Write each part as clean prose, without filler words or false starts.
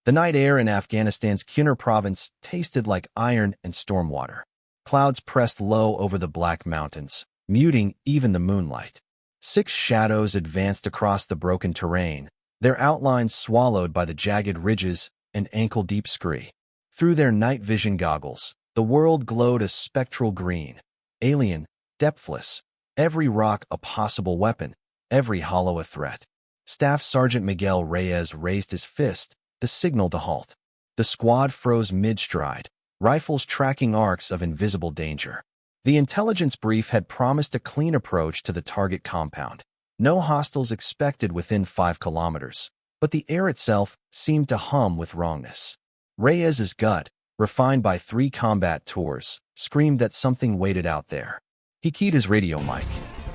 The night air in Afghanistan's Kunar province tasted like iron and storm water. Clouds pressed low over the black mountains, muting even the moonlight. 6 shadows advanced across the broken terrain, their outlines swallowed by the jagged ridges and ankle-deep scree. Through their night vision goggles, the world glowed a spectral green. Alien, depthless, every rock a possible weapon, every hollow a threat. Staff Sergeant Miguel Reyes raised his fist, the signal to halt. The squad froze mid-stride, rifles tracking arcs of invisible danger. The intelligence brief had promised a clean approach to the target compound. No hostiles expected within 5 kilometers, but the air itself seemed to hum with wrongness. Reyes's gut, refined by 3 combat tours, screamed that something waited out there. He keyed his radio mic.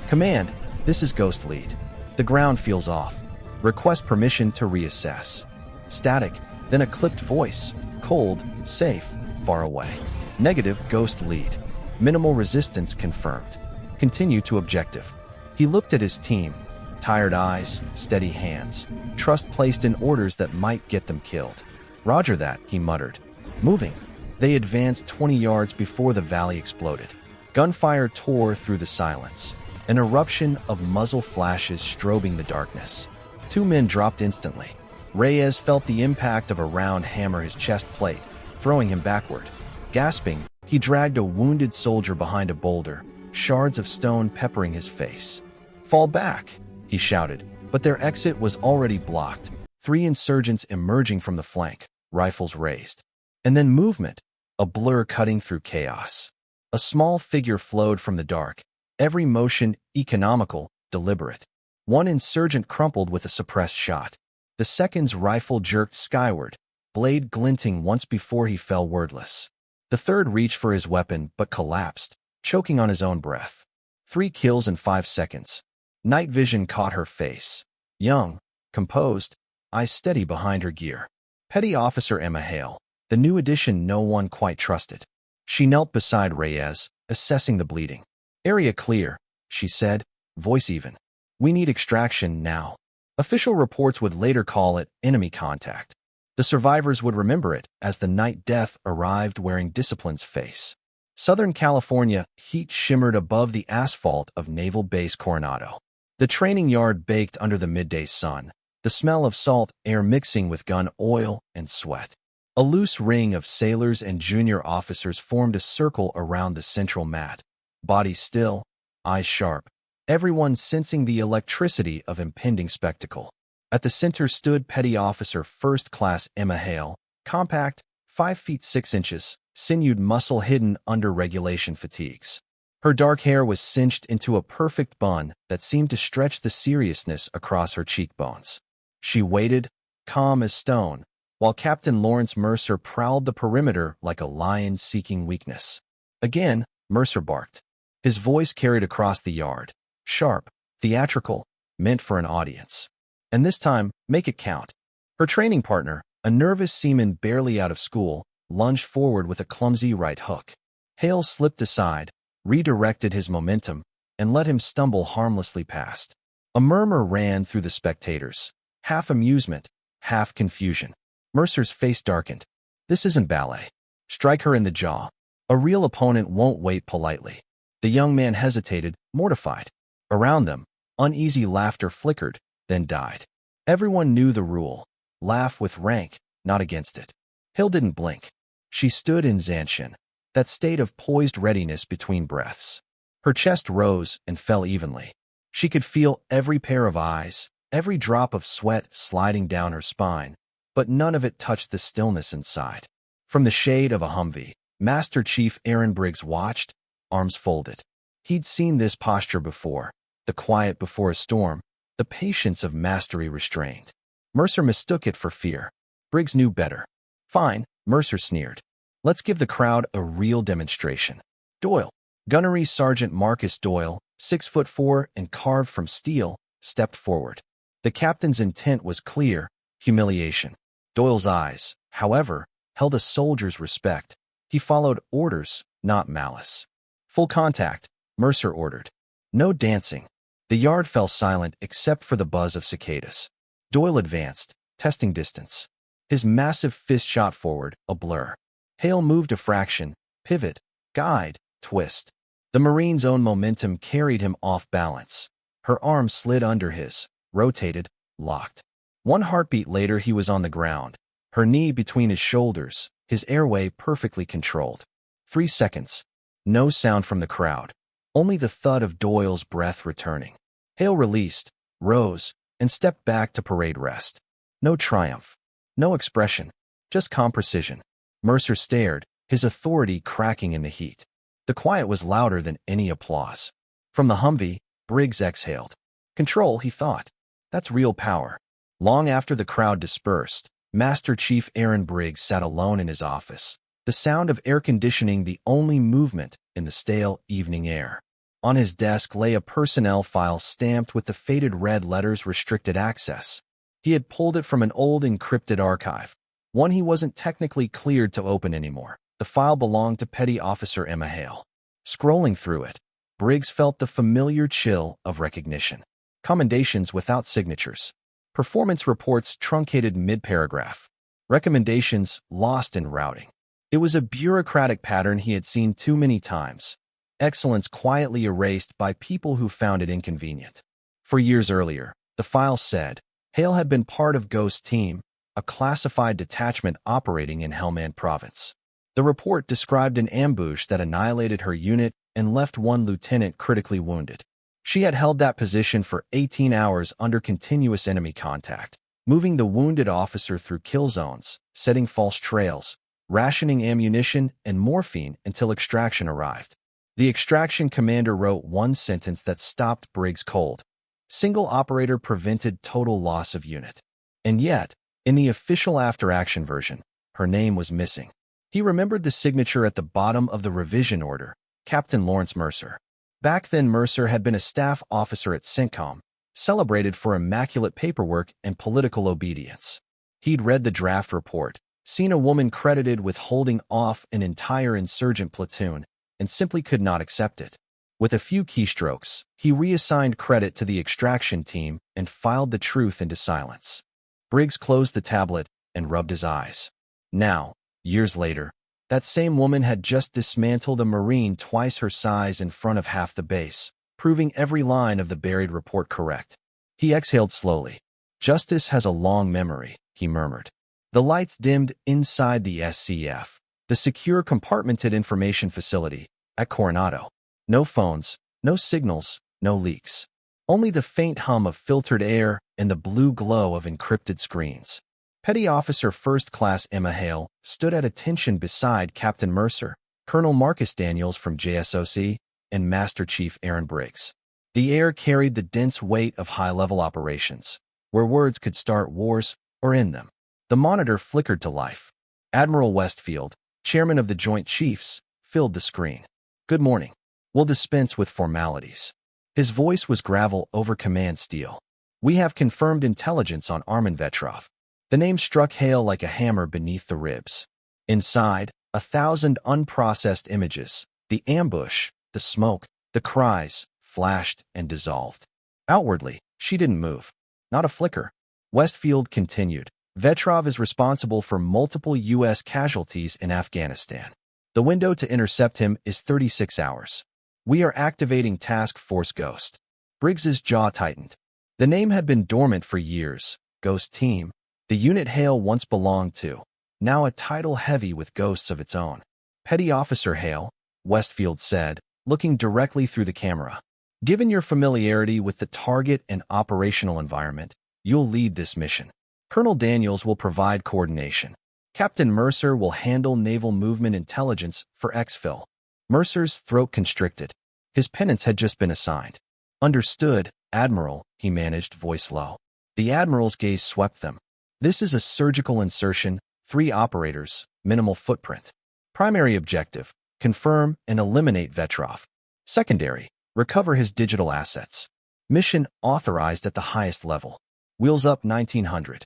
"Command, this is Ghost Lead. The ground feels off. Request permission to reassess." Static, then a clipped voice. Cold, safe, far away. "Negative, Ghost Lead. Minimal resistance confirmed. Continue to objective." He looked at his team. Tired eyes, steady hands. Trust placed in orders that might get them killed. "Roger that," he muttered. Moving. They advanced 20 yards before the valley exploded. Gunfire tore through the silence. An eruption of muzzle flashes strobing the darkness. 2 men dropped instantly. Reyes felt the impact of a round hammer his chest plate, throwing him backward. Gasping, he dragged a wounded soldier behind a boulder, shards of stone peppering his face. "Fall back," he shouted, but their exit was already blocked. 3 insurgents emerging from the flank, rifles raised. And then movement, a blur cutting through chaos. A small figure flowed from the dark, every motion economical, deliberate. One insurgent crumpled with a suppressed shot. The second's rifle jerked skyward, blade glinting once before he fell wordless. The third reached for his weapon but collapsed, choking on his own breath. 3 kills in 5 seconds. Night vision caught her face. Young, composed, eyes steady behind her gear. Petty Officer Emma Hale, the new addition no one quite trusted. She knelt beside Reyes, assessing the bleeding. "Area clear," she said, voice even. "We need extraction now." Official reports would later call it enemy contact. The survivors would remember it as the night death arrived wearing discipline's face. Southern California, heat shimmered above the asphalt of Naval Base Coronado. The training yard baked under the midday sun, the smell of salt air mixing with gun oil and sweat. A loose ring of sailors and junior officers formed a circle around the central mat. Bodies still, eyes sharp, everyone sensing the electricity of impending spectacle. At the center stood Petty Officer First Class Emma Hale, compact, 5 feet 6 inches, sinewed muscle hidden under regulation fatigues. Her dark hair was cinched into a perfect bun that seemed to stretch the seriousness across her cheekbones. She waited, calm as stone, while Captain Lawrence Mercer prowled the perimeter like a lion seeking weakness. Again, Mercer barked. His voice carried across the yard, sharp, theatrical, meant for an audience. And this time, make it count. Her training partner, a nervous seaman barely out of school, lunged forward with a clumsy right hook. Hale slipped aside, redirected his momentum, and let him stumble harmlessly past. A murmur ran through the spectators, half amusement, half confusion. Mercer's face darkened. "This isn't ballet. Strike her in the jaw. A real opponent won't wait politely." The young man hesitated, mortified. Around them, uneasy laughter flickered, then died. Everyone knew the rule. Laugh with rank, not against it. Hill didn't blink. She stood in Zanshin, that state of poised readiness between breaths. Her chest rose and fell evenly. She could feel every pair of eyes, every drop of sweat sliding down her spine, but none of it touched the stillness inside. From the shade of a Humvee, Master Chief Aaron Briggs watched, arms folded. He'd seen this posture before, the quiet before a storm, the patience of mastery restrained. Mercer mistook it for fear. Briggs knew better. "Fine," Mercer sneered. "Let's give the crowd a real demonstration." Doyle, Gunnery Sergeant Marcus Doyle, 6'4" and carved from steel, stepped forward. The captain's intent was clear, humiliation. Doyle's eyes, however, held a soldier's respect. He followed orders, not malice. "Full contact," Mercer ordered. No dancing. The yard fell silent except for the buzz of cicadas. Doyle advanced, testing distance. His massive fist shot forward, a blur. Hale moved a fraction, pivot, guide, twist. The Marine's own momentum carried him off balance. Her arm slid under his, rotated, locked. One heartbeat later he was on the ground, her knee between his shoulders, his airway perfectly controlled. 3 seconds. No sound from the crowd. Only the thud of Doyle's breath returning. Hale released, rose, and stepped back to parade rest. No triumph. No expression. Just calm precision. Mercer stared, his authority cracking in the heat. The quiet was louder than any applause. From the Humvee, Briggs exhaled. Control, he thought. That's real power. Long after the crowd dispersed, Master Chief Aaron Briggs sat alone in his office, the sound of air conditioning the only movement in the stale evening air. On his desk lay a personnel file stamped with the faded red letters "Restricted Access." He had pulled it from an old encrypted archive, one he wasn't technically cleared to open anymore. The file belonged to Petty Officer Emma Hale. Scrolling through it, Briggs felt the familiar chill of recognition. Commendations without signatures. Performance reports truncated mid-paragraph. Recommendations lost in routing. It was a bureaucratic pattern he had seen too many times. Excellence quietly erased by people who found it inconvenient. For years earlier, the file said, Hale had been part of Ghost's team, a classified detachment operating in Helmand Province. The report described an ambush that annihilated her unit and left one lieutenant critically wounded. She had held that position for 18 hours under continuous enemy contact, moving the wounded officer through kill zones, setting false trails, rationing ammunition and morphine until extraction arrived. The extraction commander wrote one sentence that stopped Briggs cold. Single operator prevented total loss of unit. And yet, in the official after-action version, her name was missing. He remembered the signature at the bottom of the revision order, Captain Lawrence Mercer. Back then, Mercer had been a staff officer at CENTCOM, celebrated for immaculate paperwork and political obedience. He'd read the draft report, seen a woman credited with holding off an entire insurgent platoon, and simply could not accept it. With a few keystrokes, he reassigned credit to the extraction team and filed the truth into silence. Briggs closed the tablet and rubbed his eyes. Now, years later, that same woman had just dismantled a Marine twice her size in front of half the base, proving every line of the buried report correct. He exhaled slowly. Justice has a long memory, he murmured. The lights dimmed inside the SCF, the secure compartmented information facility, at Coronado. No phones, no signals, no leaks. Only the faint hum of filtered air and the blue glow of encrypted screens. Petty Officer First Class Emma Hale stood at attention beside Captain Mercer, Colonel Marcus Daniels from JSOC, and Master Chief Aaron Briggs. The air carried the dense weight of high-level operations, where words could start wars or end them. The monitor flickered to life. Admiral Westfield, chairman of the Joint Chiefs, filled the screen. Good morning. We'll dispense with formalities. His voice was gravel over command steel. We have confirmed intelligence on Armin Vetrov. The name struck Hale like a hammer beneath the ribs. Inside, 1,000 unprocessed images, the ambush, the smoke, the cries, flashed and dissolved. Outwardly, she didn't move. Not a flicker. Westfield continued. Vetrov is responsible for multiple U.S. casualties in Afghanistan. The window to intercept him is 36 hours. We are activating Task Force Ghost. Briggs's jaw tightened. The name had been dormant for years. Ghost Team, the unit Hale once belonged to, now a title heavy with ghosts of its own. Petty Officer Hale, Westfield said, looking directly through the camera. Given your familiarity with the target and operational environment, you'll lead this mission. Colonel Daniels will provide coordination. Captain Mercer will handle naval movement intelligence for exfil. Mercer's throat constricted. His penance had just been assigned. Understood, Admiral, he managed, voice low. The Admiral's gaze swept them. This is a surgical insertion, 3 operators, minimal footprint. Primary objective, confirm and eliminate Vetrov. Secondary, recover his digital assets. Mission authorized at the highest level. Wheels up 1900.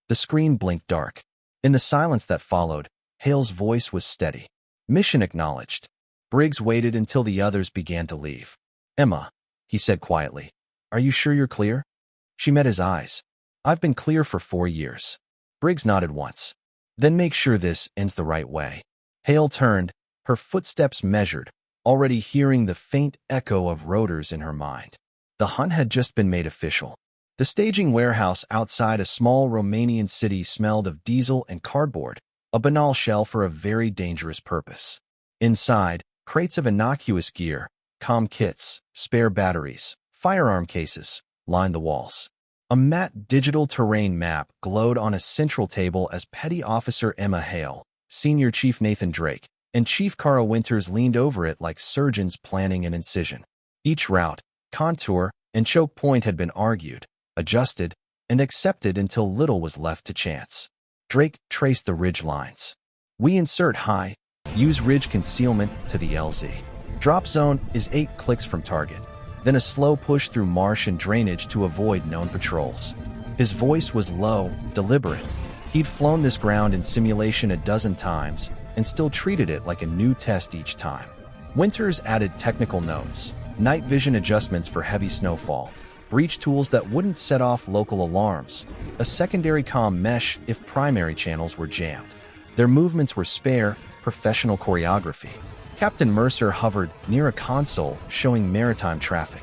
The screen blinked dark. In the silence that followed, Hale's voice was steady. Mission acknowledged. Briggs waited until the others began to leave. Emma, he said quietly, are you sure you're clear? She met his eyes. I've been clear for 4 years. Briggs nodded once. Then make sure this ends the right way. Hale turned, her footsteps measured, already hearing the faint echo of rotors in her mind. The hunt had just been made official. The staging warehouse outside a small Romanian city smelled of diesel and cardboard, a banal shell for a very dangerous purpose. Inside, crates of innocuous gear, comm kits, spare batteries, firearm cases, lined the walls. A matte digital terrain map glowed on a central table as Petty Officer Emma Hale, Senior Chief Nathan Drake, and Chief Cara Winters leaned over it like surgeons planning an incision. Each route, contour, and choke point had been argued, adjusted, and accepted until little was left to chance. Drake traced the ridge lines. We insert high, use ridge concealment to the LZ. Drop zone is 8 clicks from target. Then a slow push through marsh and drainage to avoid known patrols. His voice was low, deliberate. He'd flown this ground in simulation a dozen times and still treated it like a new test each time. Winters added technical notes, night vision adjustments for heavy snowfall, breach tools that wouldn't set off local alarms, a secondary comm mesh if primary channels were jammed. Their movements were spare, professional choreography. Captain Mercer hovered near a console showing maritime traffic.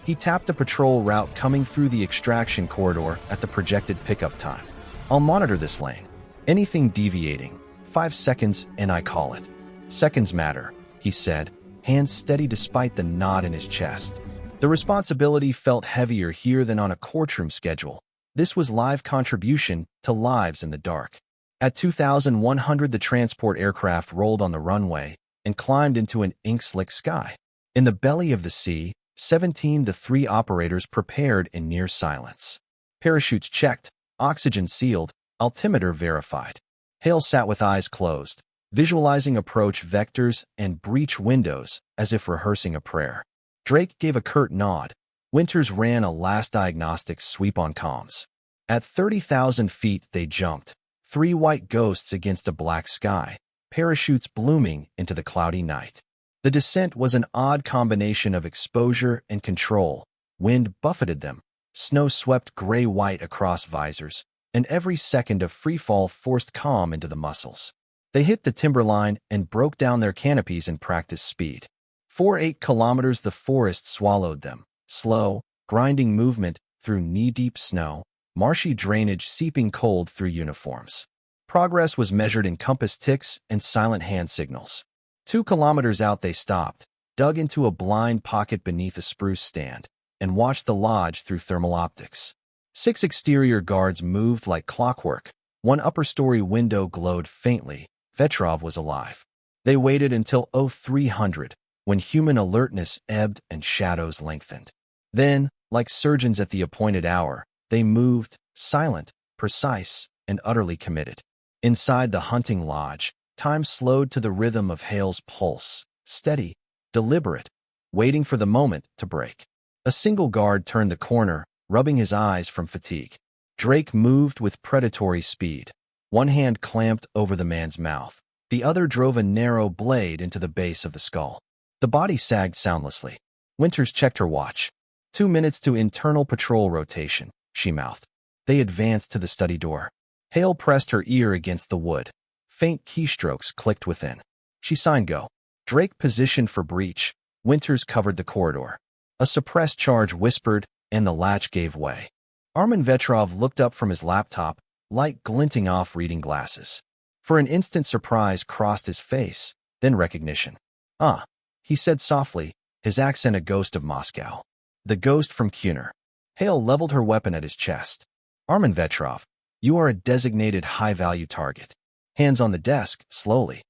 He tapped a patrol route coming through the extraction corridor at the projected pickup time. I'll monitor this lane. Anything deviating, 5 seconds and I call it. Seconds matter, he said, hands steady despite the knot in his chest. The responsibility felt heavier here than on a courtroom schedule. This was live contribution to lives in the dark. At 2,100, the transport aircraft rolled on the runway and climbed into an ink-slick sky. In the belly of the sea, 17 the 3 operators prepared in near silence. Parachutes checked, oxygen sealed, altimeter verified. Hale sat with eyes closed, visualizing approach vectors and breach windows as if rehearsing a prayer. Drake gave a curt nod. Winters ran a last diagnostic sweep on comms. At 30,000 feet they jumped, 3 white ghosts against a black sky, parachutes blooming into the cloudy night. The descent was an odd combination of exposure and control. Wind buffeted them, snow swept gray-white across visors, and every second of freefall forced calm into the muscles. They hit the timberline and broke down their canopies in practice speed. For 8 kilometers the forest swallowed them, slow, grinding movement through knee-deep snow, marshy drainage seeping cold through uniforms. Progress was measured in compass ticks and silent hand signals. 2 kilometers out they stopped, dug into a blind pocket beneath a spruce stand, and watched the lodge through thermal optics. 6 exterior guards moved like clockwork. 1 upper-story window glowed faintly. Vetrov was alive. They waited until 0300, when human alertness ebbed and shadows lengthened. Then, like surgeons at the appointed hour, they moved, silent, precise, and utterly committed. Inside the hunting lodge, time slowed to the rhythm of Hale's pulse, steady, deliberate, waiting for the moment to break. A single guard turned the corner, rubbing his eyes from fatigue. Drake moved with predatory speed. 1 hand clamped over the man's mouth. The other drove a narrow blade into the base of the skull. The body sagged soundlessly. Winters checked her watch. 2 minutes to internal patrol rotation, she mouthed. They advanced to the study door. Hale pressed her ear against the wood. Faint keystrokes clicked within. She signed go. Drake positioned for breach. Winters covered the corridor. A suppressed charge whispered, and the latch gave way. Armin Vetrov looked up from his laptop, light glinting off reading glasses. For an instant surprise crossed his face, then recognition. "Ah," he said softly, his accent a ghost of Moscow. The ghost from Kuner. Hale leveled her weapon at his chest. "Armin Vetrov, you are a designated high-value target." Hands on the desk, slowly.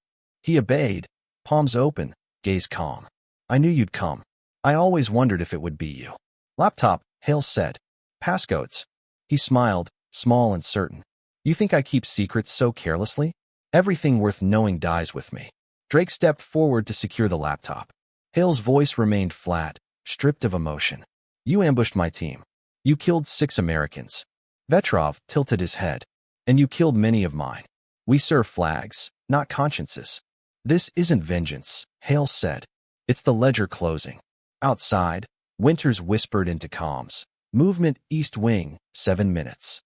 He obeyed, palms open, gaze calm. "I knew you'd come. I always wondered if it would be you." "Laptop," Hale said. "Passcodes." He smiled, small and certain. "You think I keep secrets so carelessly? Everything worth knowing dies with me." Drake stepped forward to secure the laptop. Hale's voice remained flat, stripped of emotion. "You ambushed my team. You killed 6 Americans." Vetrov tilted his head. "And you killed many of mine. We serve flags, not consciences." "This isn't vengeance," Hale said. "It's the ledger closing." Outside, Winters whispered into comms. "Movement East Wing, 7 minutes."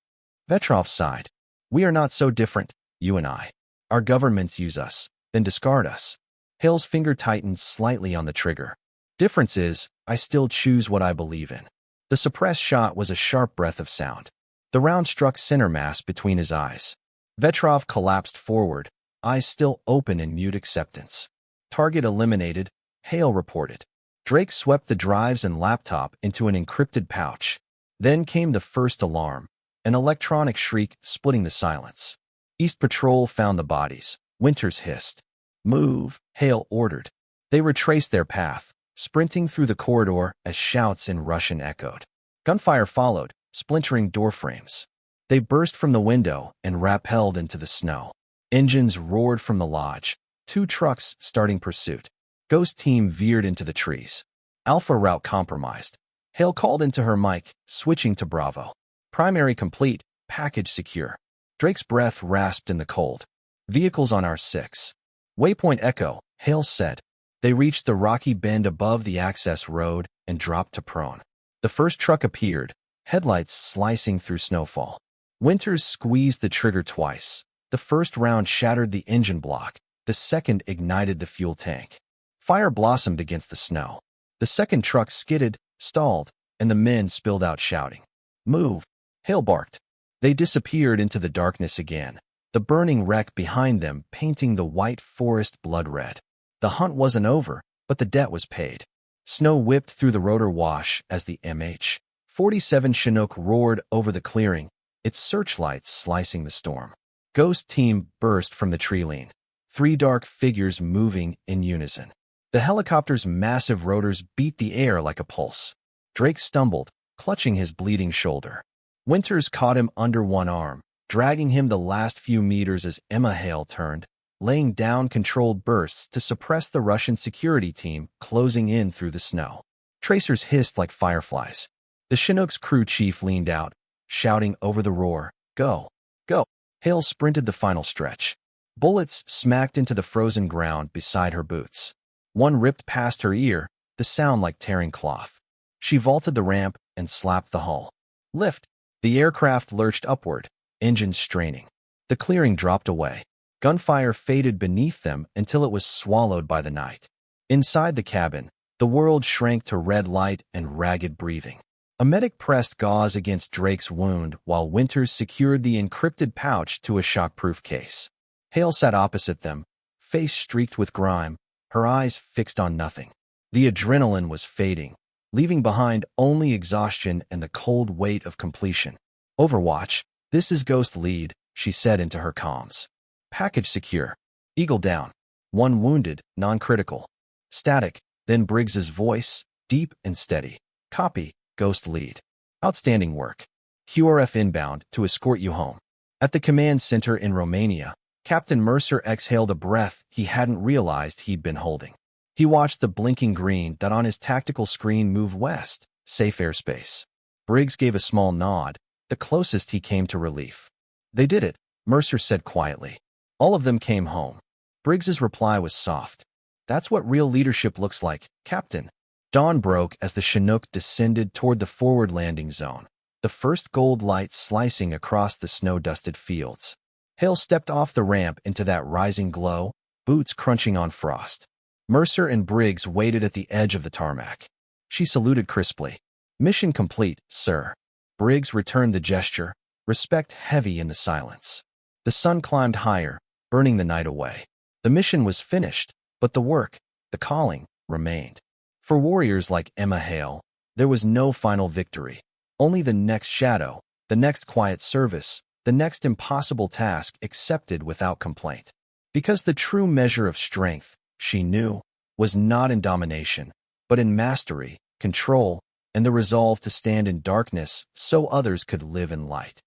Vetrov sighed. We are not so different, you and I. Our governments use us, then discard us. Hale's finger tightened slightly on the trigger. Difference is, I still choose what I believe in. The suppressed shot was a sharp breath of sound. The round struck center mass between his eyes. Vetrov collapsed forward, eyes still open in mute acceptance. Target eliminated, Hale reported. Drake swept the drives and laptop into an encrypted pouch. Then came the first alarm, an electronic shriek splitting the silence. East Patrol found the bodies. Winters hissed. Move, Hale ordered. They retraced their path, sprinting through the corridor as shouts in Russian echoed. Gunfire followed, splintering doorframes. They burst from the window and rappelled into the snow. Engines roared from the lodge, 2 trucks starting pursuit. Ghost team veered into the trees. Alpha route compromised. Hale called into her mic, switching to Bravo. Primary complete, package secure. Drake's breath rasped in the cold. Vehicles on R6. Waypoint echo, Hale said. They reached the rocky bend above the access road and dropped to prone. The first truck appeared, headlights slicing through snowfall. Winters squeezed the trigger twice. The first round shattered the engine block. The second ignited the fuel tank. Fire blossomed against the snow. The second truck skidded, stalled, and the men spilled out shouting. Move, Hale barked. They disappeared into the darkness again, the burning wreck behind them painting the white forest blood red. The hunt wasn't over, but the debt was paid. Snow whipped through the rotor wash as the MH-47 Chinook roared over the clearing, its searchlights slicing the storm. Ghost team burst from the tree line, 3 dark figures moving in unison. The helicopter's massive rotors beat the air like a pulse. Drake stumbled, clutching his bleeding shoulder. Winters caught him under one arm, dragging him the last few meters as Emma Hale turned, laying down controlled bursts to suppress the Russian security team closing in through the snow. Tracers hissed like fireflies. The Chinook's crew chief leaned out, shouting over the roar, Go! Go! Hale sprinted the final stretch. Bullets smacked into the frozen ground beside her boots. One ripped past her ear, the sound like tearing cloth. She vaulted the ramp and slapped the hull. Lift! The aircraft lurched upward, engines straining. The clearing dropped away. Gunfire faded beneath them until it was swallowed by the night. Inside the cabin, the world shrank to red light and ragged breathing. A medic pressed gauze against Drake's wound while Winters secured the encrypted pouch to a shockproof case. Hale sat opposite them, face streaked with grime, her eyes fixed on nothing. The adrenaline was fading, leaving behind only exhaustion and the cold weight of completion. Overwatch, this is Ghost Lead, she said into her comms. Package secure. Eagle down. 1 wounded, non-critical. Static, then Briggs's voice, deep and steady. Copy, Ghost Lead. Outstanding work. QRF inbound to escort you home. At the command center in Romania, Captain Mercer exhaled a breath he hadn't realized he'd been holding. He watched the blinking green that on his tactical screen move west, safe airspace. Briggs gave a small nod, the closest he came to relief. They did it, Mercer said quietly. All of them came home. Briggs's reply was soft. That's what real leadership looks like, Captain. Dawn broke as the Chinook descended toward the forward landing zone, the first gold light slicing across the snow-dusted fields. Hale stepped off the ramp into that rising glow, boots crunching on frost. Mercer and Briggs waited at the edge of the tarmac. She saluted crisply. Mission complete, sir. Briggs returned the gesture, respect heavy in the silence. The sun climbed higher, burning the night away. The mission was finished, but the work, the calling, remained. For warriors like Emma Hale, there was no final victory. Only the next shadow, the next quiet service, the next impossible task accepted without complaint. Because the true measure of strength, she knew, was not in domination, but in mastery, control, and the resolve to stand in darkness so others could live in light.